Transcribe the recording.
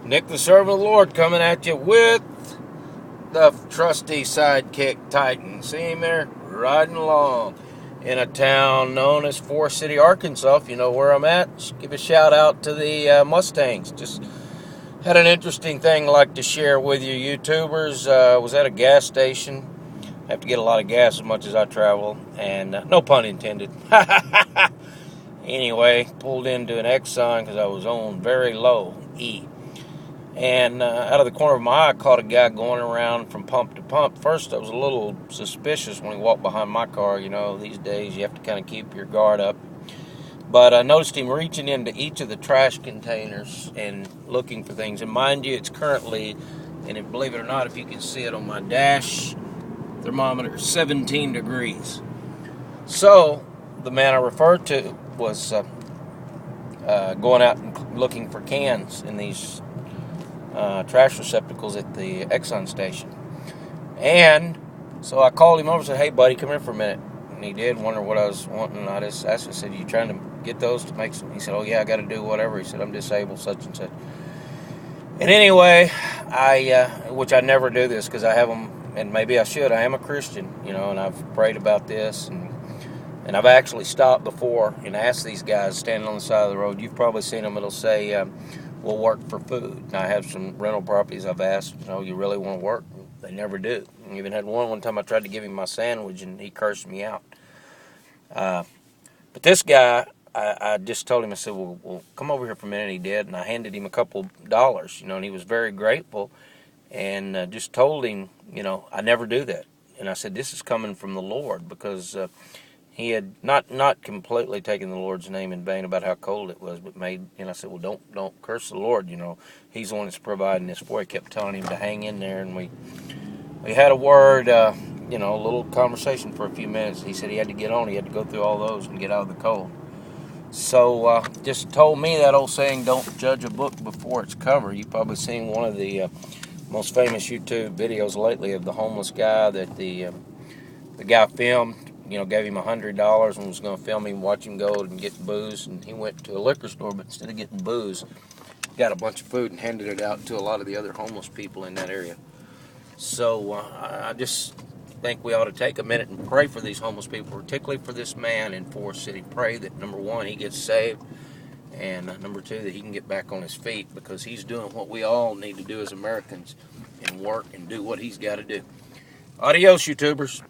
Nick, the servant of the Lord, coming at you with the trusty sidekick Titan. See him there riding along in a town known as Forest City, Arkansas. If you know where I'm at, just give a shout out to the Mustangs. Just had an interesting thing I'd like to share with you, YouTubers. Was at a gas station. I have to get a lot of gas as much as I travel, and no pun intended. Anyway, pulled into an Exxon because I was on very low E. And out of the corner of my eye, I caught a guy going around from pump to pump. First, I was a little suspicious when he walked behind my car. You know, these days you have to kind of keep your guard up. But I noticed him reaching into each of the trash containers and looking for things. And mind you, it's currently, and believe it or not, if you can see it on my dash thermometer, 17 degrees. So the man I referred to was going out and looking for cans in these trash receptacles at the Exxon station. And so I called him over and said, "Hey, buddy, come here for a minute." And he did, wonder what I was wanting. And I just asked him, I said, "You trying to get those to make some?" He said, "Oh, yeah, I got to do whatever." He said, "I'm disabled, such and such." And anyway, which I never do this because I have them, and maybe I should. I am a Christian, you know, and I've prayed about this. And I've actually stopped before and asked these guys standing on the side of the road. You've probably seen them. It'll say, "We'll work for food." And I have some rental properties I've asked, you really want to work? They never do. I even had one time I tried to give him my sandwich and he cursed me out. But this guy, I just told him, I said, well, come over here for a minute. He did, and I handed him a couple dollars, and he was very grateful, and just told him, I never do that. And I said, this is coming from the Lord, because he had not completely taken the Lord's name in vain about how cold it was, but I said, well, don't curse the Lord, he's the one that's providing this for you. I kept telling him to hang in there, and we had a word, a little conversation for a few minutes. He said he had to get on, he had to go through all those and get out of the cold. So just told me that old saying, don't judge a book before its cover. You've probably seen one of the most famous YouTube videos lately of the homeless guy that the guy filmed, gave him $100 and was going to film him, watch him go and get booze. And he went to a liquor store, but instead of getting booze, got a bunch of food and handed it out to a lot of the other homeless people in that area. So I just think we ought to take a minute and pray for these homeless people, particularly for this man in Forest City. Pray that, number one, he gets saved, and number two, that he can get back on his feet, because he's doing what we all need to do as Americans and work and do what he's got to do. Adios, YouTubers.